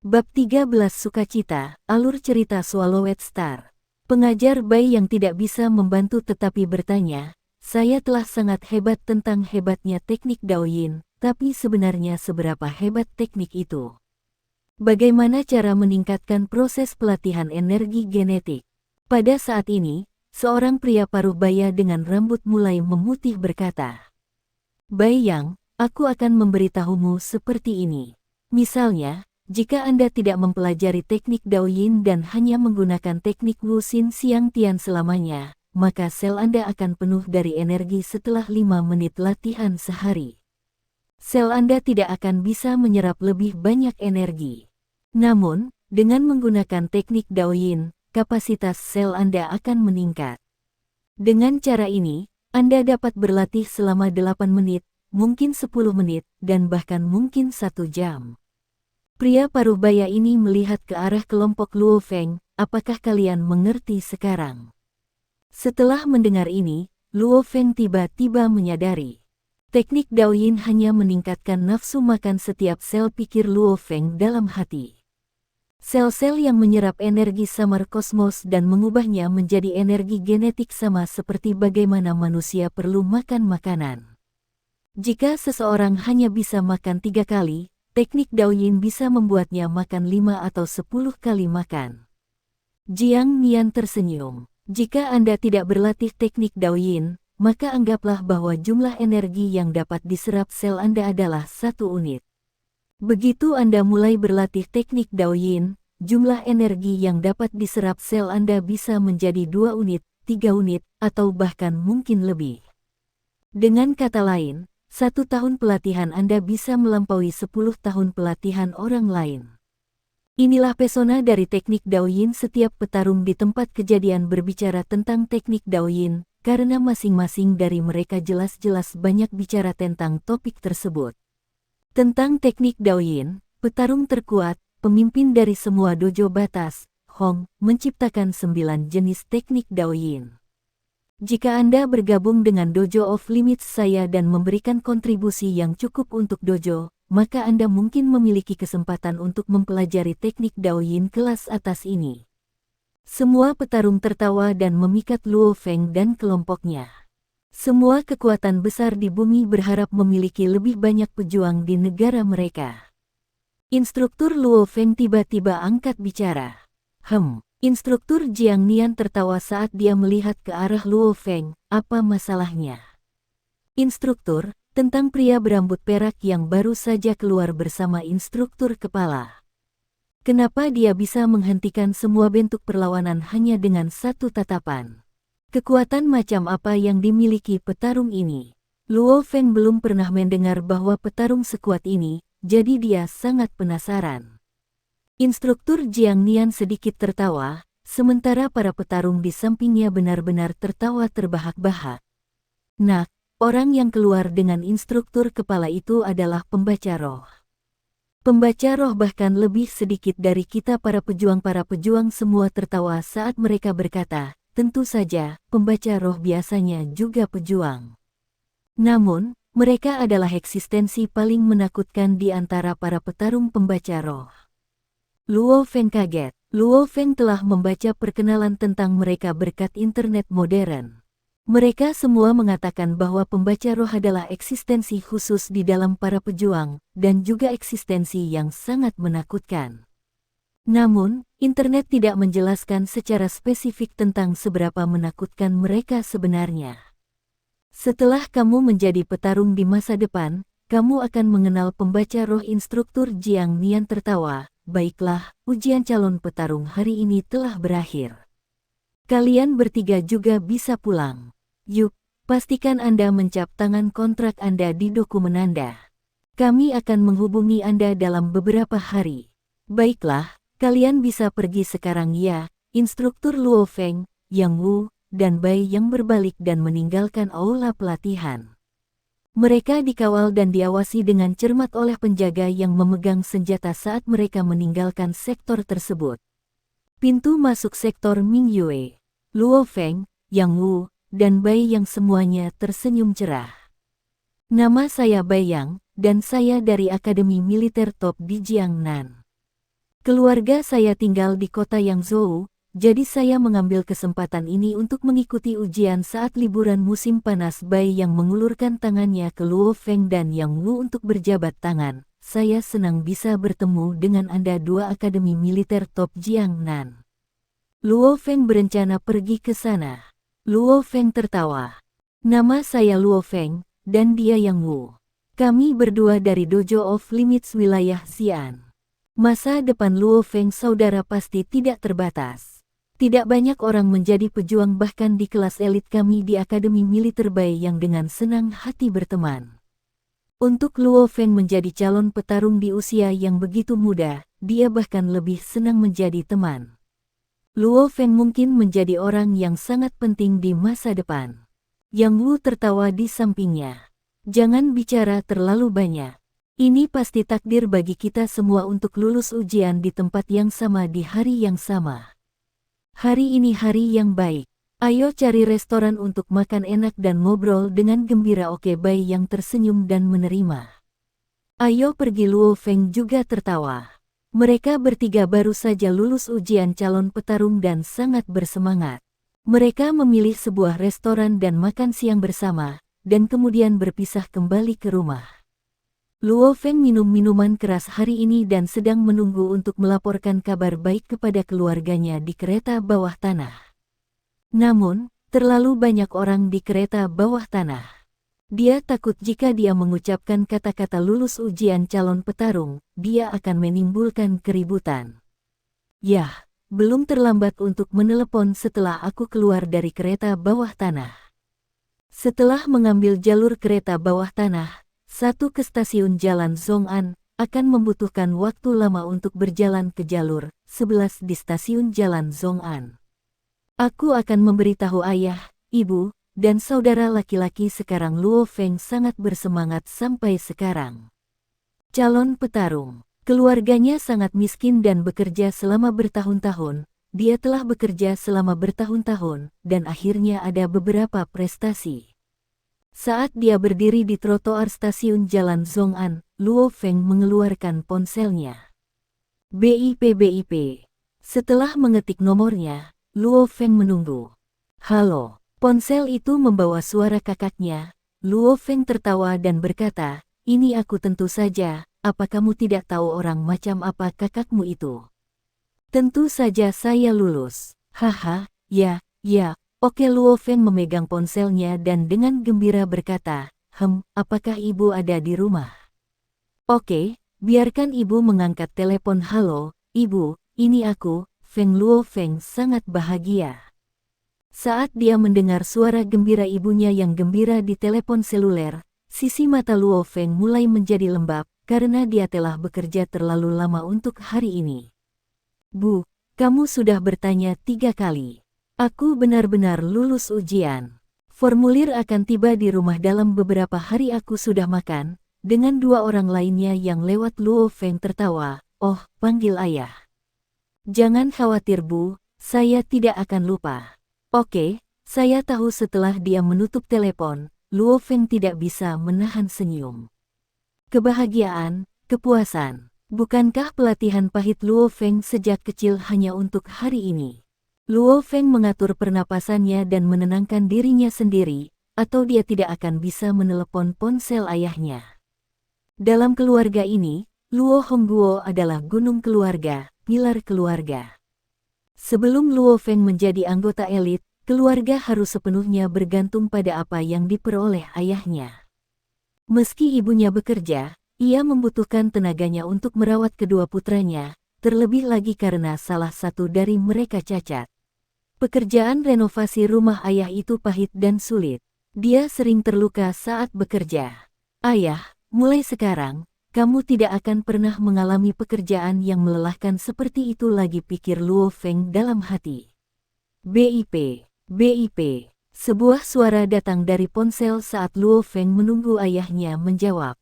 Bab 13 Sukacita, alur cerita Swallowed Star. Pengajar Bai yang tidak bisa membantu tetapi bertanya, saya telah sangat hebat tentang hebatnya teknik Daoyin, tapi sebenarnya seberapa hebat teknik itu? Bagaimana cara meningkatkan proses pelatihan energi genetik? Pada saat ini, seorang pria paruh baya dengan rambut mulai memutih berkata, Bai Yang, aku akan memberitahumu seperti ini. Misalnya, jika Anda tidak mempelajari teknik Daoyin dan hanya menggunakan teknik Wu Xin Xiang Tian selamanya, maka sel Anda akan penuh dari energi setelah 5 menit latihan sehari. Sel Anda tidak akan bisa menyerap lebih banyak energi. Namun, dengan menggunakan teknik Daoyin, kapasitas sel Anda akan meningkat. Dengan cara ini, Anda dapat berlatih selama 8 menit, mungkin 10 menit, dan bahkan mungkin 1 jam. Pria paruh baya ini melihat ke arah kelompok Luo Feng, apakah kalian mengerti sekarang? Setelah mendengar ini, Luo Feng tiba-tiba menyadari. Teknik Daoyin hanya meningkatkan nafsu makan setiap sel pikir Luo Feng dalam hati. Sel-sel yang menyerap energi samar kosmos dan mengubahnya menjadi energi genetik sama seperti bagaimana manusia perlu makan makanan. Jika seseorang hanya bisa makan 3 kali, teknik Daoyin bisa membuatnya makan 5 atau 10 kali makan. Jiang Nian tersenyum. Jika Anda tidak berlatih teknik Daoyin, maka anggaplah bahwa jumlah energi yang dapat diserap sel Anda adalah 1 unit. Begitu Anda mulai berlatih teknik Daoyin, jumlah energi yang dapat diserap sel Anda bisa menjadi 2 unit, 3 unit, atau bahkan mungkin lebih. Dengan kata lain, 1 tahun pelatihan Anda bisa melampaui 10 tahun pelatihan orang lain. Inilah pesona dari teknik Daoyin. Setiap petarung di tempat kejadian berbicara tentang teknik Daoyin, karena masing-masing dari mereka jelas-jelas banyak bicara tentang topik tersebut. Tentang teknik Daoyin, petarung terkuat, pemimpin dari semua dojo batas, Hong, menciptakan 9 jenis teknik Daoyin. Jika Anda bergabung dengan Dojo of Limits saya dan memberikan kontribusi yang cukup untuk dojo, maka Anda mungkin memiliki kesempatan untuk mempelajari teknik Daoyin kelas atas ini. Semua petarung tertawa dan memikat Luo Feng dan kelompoknya. Semua kekuatan besar di bumi berharap memiliki lebih banyak pejuang di negara mereka. Instruktur Luo Feng tiba-tiba angkat bicara. Instruktur Jiang Nian tertawa saat dia melihat ke arah Luo Feng, apa masalahnya? Instruktur, tentang pria berambut perak yang baru saja keluar bersama instruktur kepala. Kenapa dia bisa menghentikan semua bentuk perlawanan hanya dengan 1 tatapan? Kekuatan macam apa yang dimiliki petarung ini? Luo Feng belum pernah mendengar bahwa petarung sekuat ini, jadi dia sangat penasaran. Instruktur Jiang Nian sedikit tertawa, sementara para petarung di sampingnya benar-benar tertawa terbahak-bahak. Nah, orang yang keluar dengan instruktur kepala itu adalah pembaca roh. Pembaca roh bahkan lebih sedikit dari kita para pejuang semua tertawa saat mereka berkata, tentu saja, pembaca roh biasanya juga pejuang. Namun, mereka adalah eksistensi paling menakutkan di antara para petarung pembaca roh. Luo Feng kaget. Luo Feng telah membaca perkenalan tentang mereka berkat internet modern. Mereka semua mengatakan bahwa pembaca roh adalah eksistensi khusus di dalam para pejuang, dan juga eksistensi yang sangat menakutkan. Namun, internet tidak menjelaskan secara spesifik tentang seberapa menakutkan mereka sebenarnya. Setelah kamu menjadi petarung di masa depan, kamu akan mengenal pembaca roh. Instruktur Jiang Nian tertawa. Baiklah, ujian calon petarung hari ini telah berakhir. Kalian bertiga juga bisa pulang. Yuk, pastikan Anda mencap tangan kontrak Anda di dokumen Anda. Kami akan menghubungi Anda dalam beberapa hari. Baiklah, kalian bisa pergi sekarang ya. Instruktur Luo Feng, Yang Wu, dan Bai yang berbalik dan meninggalkan aula pelatihan. Mereka dikawal dan diawasi dengan cermat oleh penjaga yang memegang senjata saat mereka meninggalkan sektor tersebut. Pintu masuk sektor Mingyue. Luo Feng, Yang Wu, dan Bai yang semuanya tersenyum cerah. Nama saya Bai Yang, dan saya dari Akademi Militer Top di Jiangnan. Keluarga saya tinggal di kota Yangzhou, jadi saya mengambil kesempatan ini untuk mengikuti ujian saat liburan musim panas. Bai yang mengulurkan tangannya ke Luo Feng dan Yang Wu untuk berjabat tangan. Saya senang bisa bertemu dengan Anda, dua akademi militer top Jiangnan. Luo Feng berencana pergi ke sana. Luo Feng tertawa. Nama saya Luo Feng, dan dia Yang Wu. Kami berdua dari Dojo of Limits wilayah Xi'an. Masa depan Luo Feng saudara pasti tidak terbatas. Tidak banyak orang menjadi pejuang bahkan di kelas elit kami di Akademi Militer Bai yang dengan senang hati berteman. Untuk Luo Feng menjadi calon petarung di usia yang begitu muda, dia bahkan lebih senang menjadi teman. Luo Feng mungkin menjadi orang yang sangat penting di masa depan. Yang Wu tertawa di sampingnya. Jangan bicara terlalu banyak. Ini pasti takdir bagi kita semua untuk lulus ujian di tempat yang sama di hari yang sama. Hari ini hari yang baik. Ayo cari restoran untuk makan enak dan ngobrol dengan gembira. Oke, Bai yang tersenyum dan menerima. Ayo pergi. Luo Feng juga tertawa. Mereka bertiga baru saja lulus ujian calon petarung dan sangat bersemangat. Mereka memilih sebuah restoran dan makan siang bersama, dan kemudian berpisah kembali ke rumah. Luo Feng minum minuman keras hari ini dan sedang menunggu untuk melaporkan kabar baik kepada keluarganya di kereta bawah tanah. Namun, terlalu banyak orang di kereta bawah tanah. Dia takut jika dia mengucapkan kata-kata lulus ujian calon petarung, dia akan menimbulkan keributan. Yah, belum terlambat untuk menelepon setelah aku keluar dari kereta bawah tanah. Setelah mengambil jalur kereta bawah tanah, satu ke stasiun Jalan Zhong'an, akan membutuhkan waktu lama untuk berjalan ke jalur 11 di stasiun Jalan Zhong'an. Aku akan memberitahu ayah, ibu, dan saudara laki-laki sekarang. Luo Feng sangat bersemangat sampai sekarang. Calon petarung. Keluarganya sangat miskin dan bekerja selama bertahun-tahun. Dia telah bekerja selama bertahun-tahun, dan akhirnya ada beberapa prestasi. Saat dia berdiri di trotoar stasiun Jalan Zhong'an, Luo Feng mengeluarkan ponselnya. BIP. Setelah mengetik nomornya, Luo Feng menunggu. Halo, ponsel itu membawa suara kakaknya. Luo Feng tertawa dan berkata, ini aku tentu saja, apa kamu tidak tahu orang macam apa kakakmu itu? Tentu saja saya lulus. Haha, ya. Oke. Luo Feng memegang ponselnya dan dengan gembira berkata, apakah ibu ada di rumah? Oke, biarkan ibu mengangkat telepon. Halo, ibu, ini aku, Feng. Luo Feng sangat bahagia. Saat dia mendengar suara gembira ibunya yang gembira di telepon seluler, sisi mata Luo Feng mulai menjadi lembab, karena dia telah bekerja terlalu lama untuk hari ini. Bu, kamu sudah bertanya 3 kali. Aku benar-benar lulus ujian. Formulir akan tiba di rumah dalam beberapa hari. Aku sudah makan, dengan 2 orang lainnya yang lewat. Luo Feng tertawa, oh, panggil ayah. Jangan khawatir Bu, saya tidak akan lupa. Oke, saya tahu. Setelah dia menutup telepon, Luo Feng tidak bisa menahan senyum. Kebahagiaan, kepuasan. Bukankah pelatihan pahit Luo Feng sejak kecil hanya untuk hari ini? Luo Feng mengatur pernapasannya dan menenangkan dirinya sendiri, atau dia tidak akan bisa menelepon ponsel ayahnya. Dalam keluarga ini, Luo Hongguo adalah gunung keluarga, pilar keluarga. Sebelum Luo Feng menjadi anggota elit, keluarga harus sepenuhnya bergantung pada apa yang diperoleh ayahnya. Meski ibunya bekerja, ia membutuhkan tenaganya untuk merawat kedua putranya, terlebih lagi karena salah satu dari mereka cacat. Pekerjaan renovasi rumah ayah itu pahit dan sulit. Dia sering terluka saat bekerja. Ayah, mulai sekarang, kamu tidak akan pernah mengalami pekerjaan yang melelahkan seperti itu lagi, pikir Luo Feng dalam hati. BIP. Sebuah suara datang dari ponsel saat Luo Feng menunggu ayahnya menjawab.